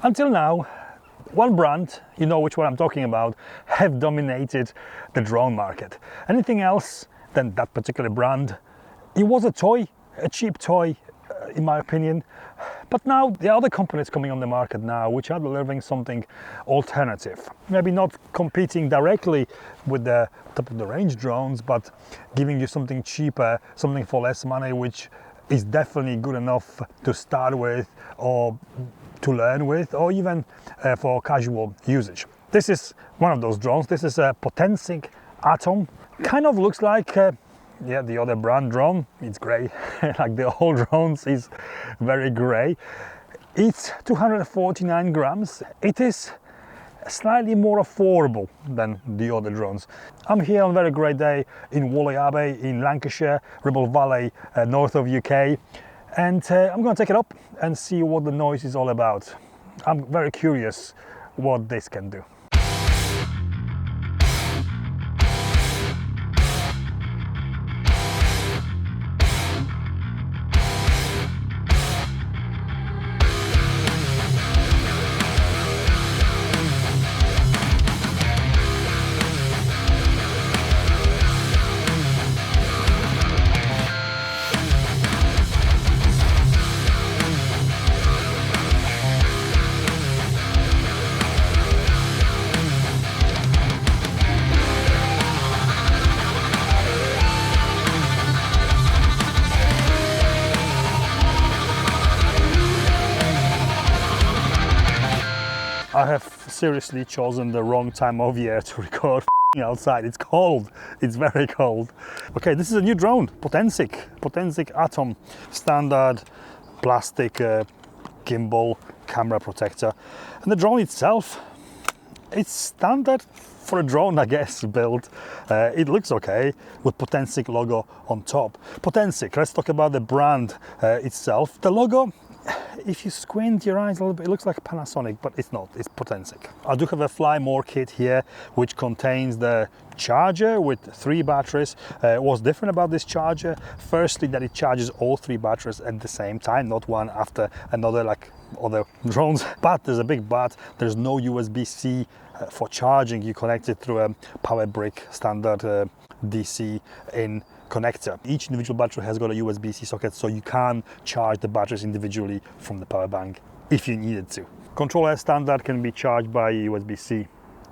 Until now, one brand, you know which one I'm talking about, have dominated the drone market. Anything else than that particular brand, it was a toy, a cheap toy, in my opinion. But now there are other companies coming on the market now which are delivering something alternative. Maybe not competing directly with the top of the range drones, but giving you something cheaper, something for less money, which is definitely good enough to start with, or to learn with, or even for casual usage. This is one of those drones. This is a Potensic Atom. Kind of looks like the other brand drone. It's grey, like the old drones is very grey. It's 249 grams. It is slightly more affordable than the other drones. I'm here on a very great day in Whalley Abbey in Lancashire, Ribble Valley, north of UK. And I'm going to take it up and see what the noise is all about. I'm very curious what this can do. I have seriously chosen the wrong time of year to record outside. It's cold, it's very cold. Okay, this is a new drone, Potensic Atom, standard plastic gimbal camera protector. And the drone itself, it's standard for a drone, I guess, build. It looks okay with Potensic logo on top. Potensic, let's talk about the brand itself. The logo, if you squint your eyes a little bit, it looks like Panasonic, but it's not, it's Potensic. I do have a Fly More kit here, which contains the charger with 3 batteries. What's different about this charger? Firstly, that it charges all 3 batteries at the same time, not one after another like other drones. But there's a big but, there's no USB-C for charging. You connect it through a power brick standard DC in connector. Each individual battery has got a USB-C socket, so you can charge the batteries individually from the power bank if you needed to. Controller standard can be charged by USB-C.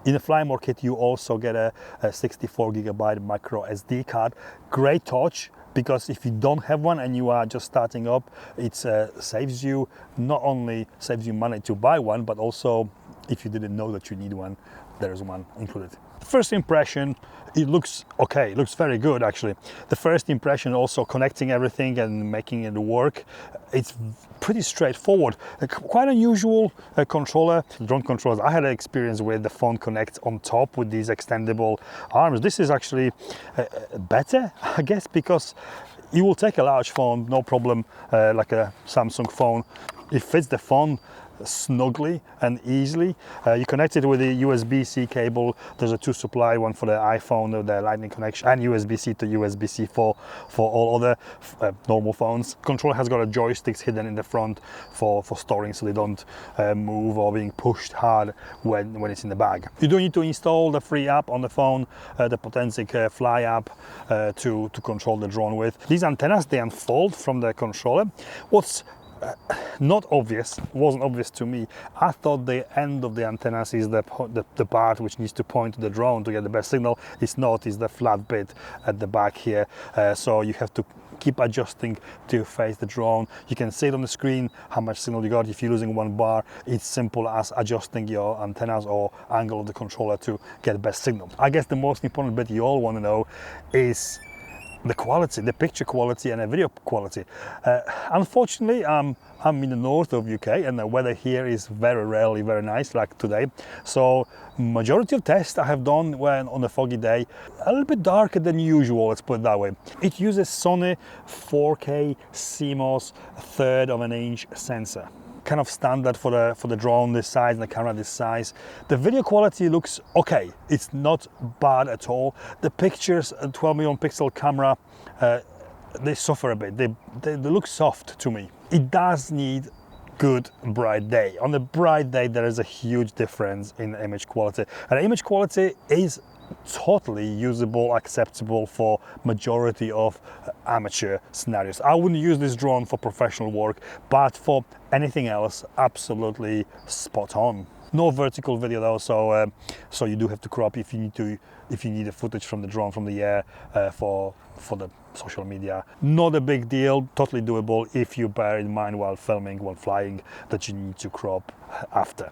In the Fly More kit, you also get a 64GB micro SD card. Great touch, because if you don't have one and you are just starting up, it saves you, not only saves you money to buy one, but also if you didn't know that you need one, there's one included. First impression, it looks okay, it looks very good actually. The first impression, also connecting everything and making it work, it's pretty straightforward. Quite unusual controller. Drone controllers I had experience with, the phone connects on top with these extendable arms. This is actually better, I guess, because you will take a large phone, no problem, like a Samsung phone. It fits the phone snugly and easily. You connect it with a USB-C cable. There's a 2 supply, one for the iPhone, the Lightning connection, and USB-C to USB-C for all other normal phones. Controller has got a joysticks hidden in the front for storing, so they don't move or being pushed hard when it's in the bag. You do need to install the free app on the phone, the Potensic Fly app, to control the drone with. These antennas, they unfold from the controller. What's not obvious, wasn't obvious to me. I thought the end of the antennas is the part which needs to point to the drone to get the best signal. It's not, it's the flat bit at the back here. So you have to keep adjusting to face the drone. You can see it on the screen how much signal you got. If you're losing one bar, it's simple as adjusting your antennas or angle of the controller to get the best signal. I guess the most important bit you all want to know is the quality, the picture quality and the video quality. Unfortunately, I'm in the north of UK and the weather here is very rarely very nice, like today. So majority of tests I have done when on a foggy day, a little bit darker than usual, let's put it that way. It uses Sony 4K CMOS 1/3 of an inch sensor. Kind of standard for the drone this size and the camera this size. The video quality looks okay. It's not bad at all. The pictures, a 12 million pixel camera, they suffer a bit. They look soft to me. It does need good bright day. On a bright day, there is a huge difference in image quality, and image quality is totally usable, acceptable for majority of amateur scenarios. I wouldn't use this drone for professional work, but for anything else, absolutely spot on. No vertical video though, so you do have to crop if you need the footage from the drone from the air for the social media. Not a big deal, totally doable if you bear in mind while filming, while flying, that you need to crop after.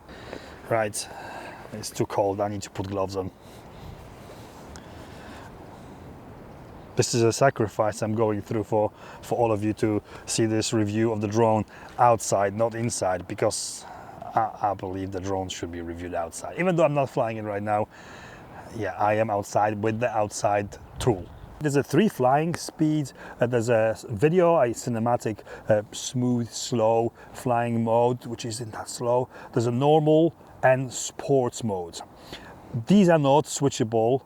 Right, it's too cold, I need to put gloves on. This is a sacrifice I'm going through for all of you to see this review of the drone outside, not inside, because I believe the drone should be reviewed outside. Even though I'm not flying it right now, yeah, I am outside with the outside tool. There's a 3 flying speeds. There's a video, a cinematic, smooth, slow flying mode, which isn't that slow. There's a normal and sports mode. These are not switchable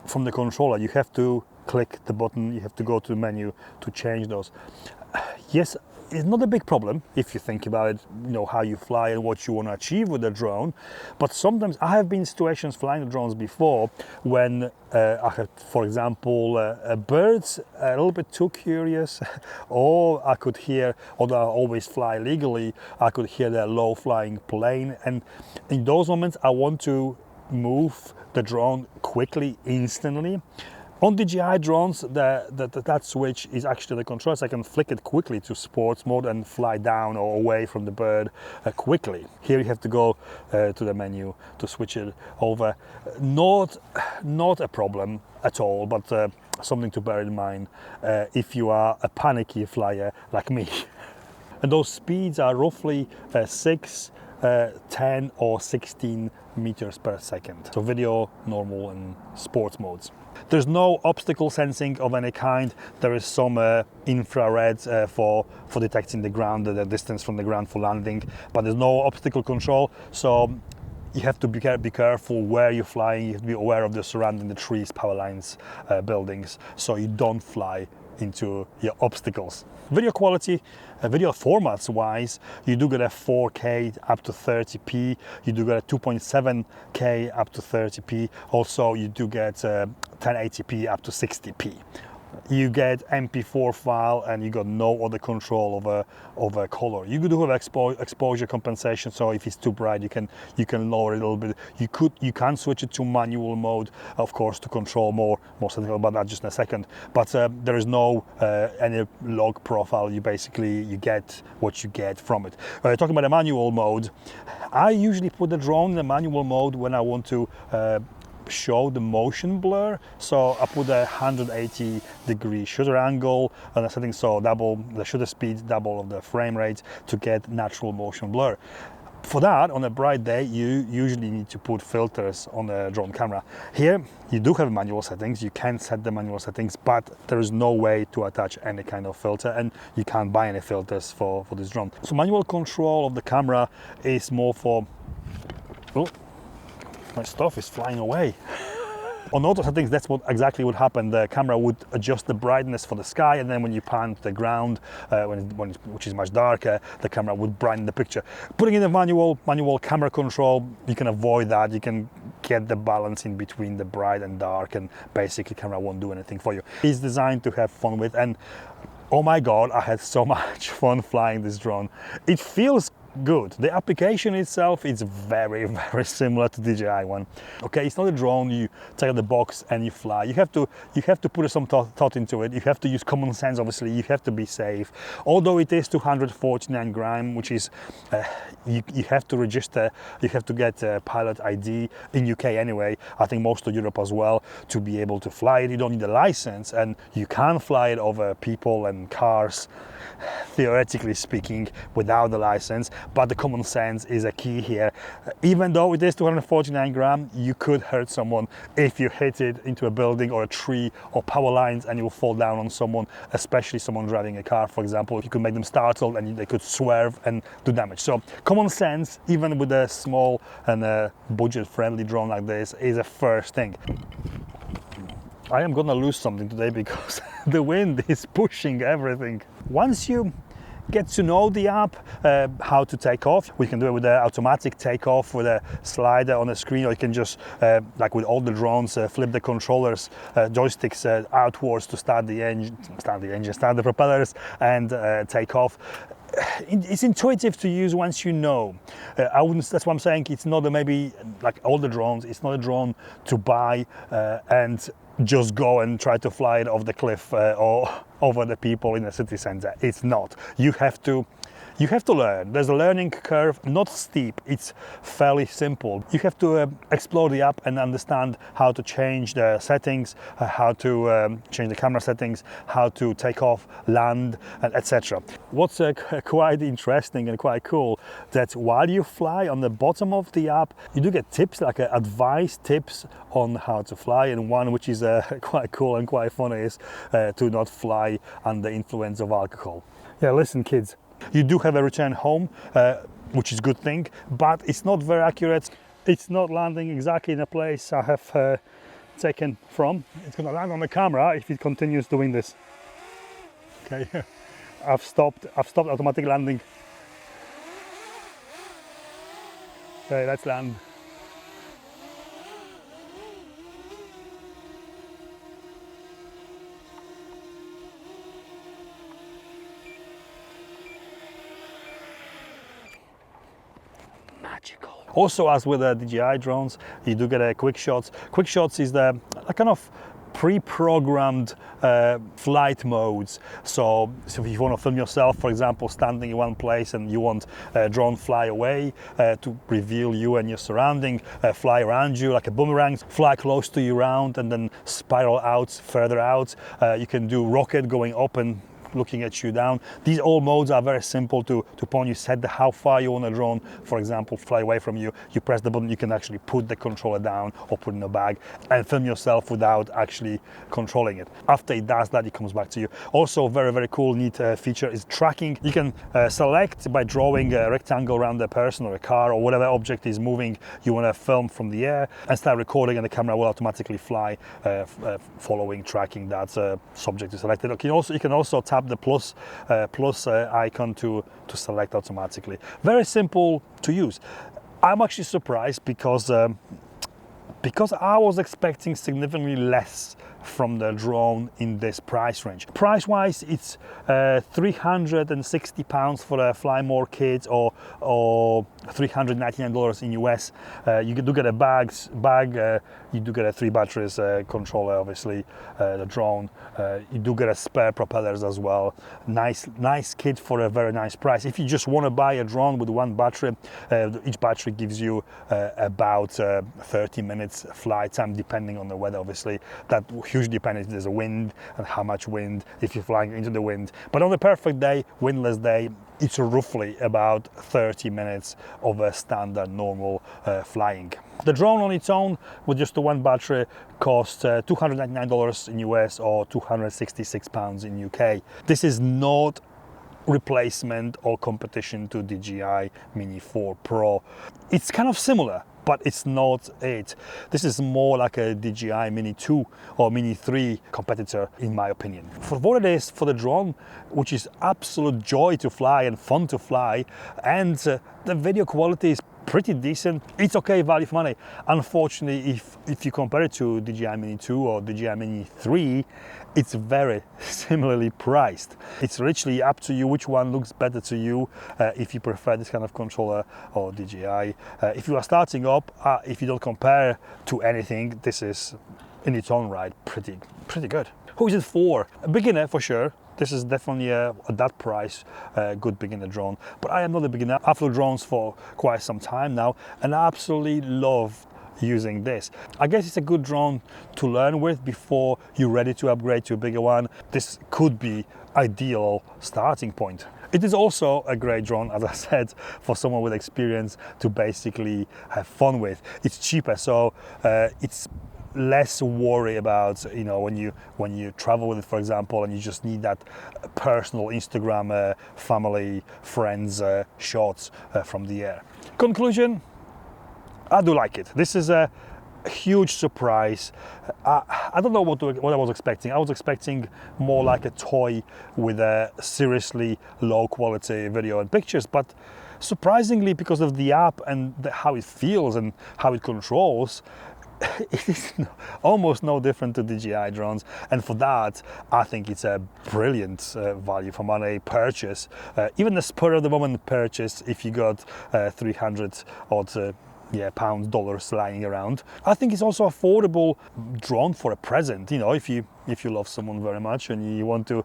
from the controller. You have to click the button, you have to go to the menu to change those. Yes, it's not a big problem if you think about it, you know, how you fly and what you want to achieve with the drone. But sometimes I have been in situations flying the drones before when I had, for example, birds a little bit too curious, or I could hear, although I always fly legally, I could hear the low flying plane, and in those moments I want to move the drone quickly, instantly. On DJI drones, that switch is actually the control, so I can flick it quickly to sports mode and fly down or away from the bird quickly. Here you have to go to the menu to switch it over. Not a problem at all, but something to bear in mind if you are a panicky flyer like me. And those speeds are roughly 6, 10 or 16 meters per second. So video, normal and sports modes. There's no obstacle sensing of any kind. There is some infrared for detecting the ground, the distance from the ground for landing, but there's no obstacle control. So you have to be careful where you're flying. You have to be aware of the surrounding, the trees, power lines, buildings, so you don't fly into your obstacles. Video quality, video formats wise, you do get a 4K up to 30p, you do get a 2.7K up to 30p, also you do get 1080p up to 60p. You get MP4 file and you got no other control over color. You do have exposure compensation, so if it's too bright you can lower it a little bit. You can switch it to manual mode, of course, to control more something about that just in a second. But there is no any log profile. You get what you get from it. Talking about the manual mode, I usually put the drone in the manual mode when I want to show the motion blur, so I put a 180-degree shutter angle and a setting, so double the shutter speed, double of the frame rate to get natural motion blur. For that, on a bright day, you usually need to put filters on the drone camera. Here, you do have manual settings, you can set the manual settings, but there is no way to attach any kind of filter, and you can't buy any filters for this drone. So manual control of the camera is more for, oh, my stuff is flying away. On auto settings, that's exactly what happened. The camera would adjust the brightness for the sky, and then when you pan to the ground, which is much darker, the camera would brighten the picture. Putting in a manual camera control, you can avoid that. You can get the balance in between the bright and dark, and basically camera won't do anything for you. It's designed to have fun with, and oh my God, I had so much fun flying this drone. It feels good. The application itself is very similar to DJI one. Okay, it's not a drone you take out the box and you fly. You have to put some thought into it. You have to use common sense, obviously. You have to be safe. Although it is 249 gram, which is you have to register, you have to get a pilot ID in UK anyway. I think most of Europe as well, to be able to fly it. You don't need a license, and you can fly it over people and cars, theoretically speaking, without the license. But the common sense is a key here. Even though it is 249 gram, you could hurt someone if you hit it into a building or a tree or power lines, and you will fall down on someone, especially someone driving a car, for example. You could make them startled and they could swerve and do damage. So common sense, even with a small and budget-friendly drone like this, is a first thing. I am gonna lose something today because the wind is pushing everything. Once you get to know the app, how to take off. We can do it with the automatic takeoff with a slider on the screen, or you can just, like with all the drones, flip the controllers, joysticks outwards to start the propellers and take off. It's intuitive to use once you know. I wouldn't. That's what I'm saying. It's not maybe like all the drones. It's not a drone to buy and just go and try to fly it off the cliff or over the people in the city center. It's not. You have to learn. There's a learning curve, not steep, it's fairly simple. You have to explore the app and understand how to change the settings, how to change the camera settings, how to take off, land, etc. What's quite interesting and quite cool, that while you fly on the bottom of the app, you do get tips, like advice tips on how to fly, and one which is quite cool and quite funny is to not fly under influence of alcohol. Yeah, listen kids, you do have a return home, which is a good thing, but it's not very accurate. It's not landing exactly in a place I have taken from. It's going to land on the camera if it continues doing this. Okay, I've stopped automatic landing. Okay, let's land. Also, as with the DJI drones, you do get a quick shots. Quick shots is the kind of pre-programmed flight modes. So if you want to film yourself, for example, standing in one place and you want a drone fly away to reveal you and your surrounding, fly around you like a boomerang, fly close to you around and then spiral out, further out. You can do rocket going up and looking at you down. These all modes are very simple to point. You set how far you want a drone, for example, fly away from you. You press the button, you can actually put the controller down or put it in a bag and film yourself without actually controlling it. After it does that, it comes back to you. Also, very, very cool, neat feature is tracking. You can select by drawing a rectangle around a person or a car or whatever object is moving you want to film from the air and start recording, and the camera will automatically fly following, tracking that subject you selected. You can also tap the plus icon to select automatically. Very simple to use. I'm actually surprised because I was expecting significantly less from the drone in this price range. Price wise, it's £360 for a Fly More kit or $399 in US. You do get a bag, you do get a 3 batteries controller, obviously, the drone. You do get a spare propellers as well. Nice kit for a very nice price. If you just want to buy a drone with one battery, each battery gives you about 30 minutes flight time, depending on the weather, obviously. That hugely depends if there's a wind and how much wind, if you're flying into the wind. But on a perfect day, windless day, it's roughly about 30 minutes of a standard normal flying. The drone on its own with just the one battery costs $299 in US or £266 in UK. This is not replacement or competition to DJI Mini 4 Pro. It's kind of similar, but it's not it. This is more like a DJI Mini 2 or Mini 3 competitor, in my opinion. For what it is, for the drone, which is absolute joy to fly and fun to fly, and the video quality is pretty decent. It's okay value for money. Unfortunately, if you compare it to DJI Mini 2 or DJI Mini 3, it's very similarly priced. It's literally up to you which one looks better to you, if you prefer this kind of controller or DJI. If you are starting up, if you don't compare to anything, this is in its own right pretty good. Who is it for? A beginner for sure. This is definitely at that price a good beginner drone, but I am not a beginner. I've flew drones for quite some time now and I absolutely love using this. I guess it's a good drone to learn with before you're ready to upgrade to a bigger one. This could be ideal starting point. It is also a great drone, as I said, for someone with experience to basically have fun with. It's cheaper, so it's less worry about, you know, when you travel with it, for example, and you just need that personal Instagram family friends shots from the air. Conclusion, I do like it. This is a huge surprise. I don't know what I was expecting. I was expecting more like a toy with a seriously low quality video and pictures, but surprisingly, because of the app and how it feels and how it controls, it is almost no different to DJI drones, and for that I think it's a brilliant value for money purchase, even a spur of the moment purchase if you got 300 odd pounds, dollars lying around. I think it's also affordable drone for a present. You know, if you love someone very much and you want to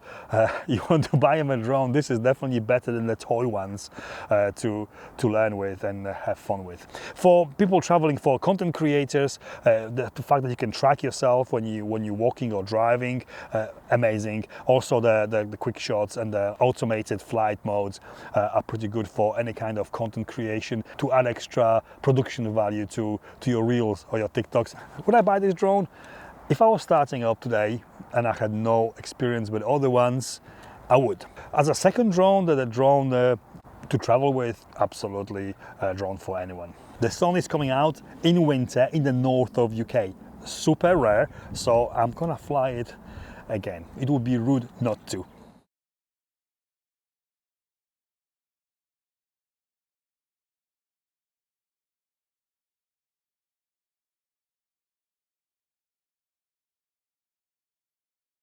buy them a drone, this is definitely better than the toy ones to learn with and have fun with. For people traveling, for content creators, the fact that you can track yourself when you're walking or driving, amazing. Also the quick shots and the automated flight modes are pretty good for any kind of content creation to add extra production value to your reels or your TikToks. Would I buy this drone? If I was starting up today and I had no experience with other ones, I would. As a second drone, the drone to travel with, absolutely a drone for anyone. The sun is coming out in winter in the north of UK. Super rare, so I'm gonna fly it again. It would be rude not to.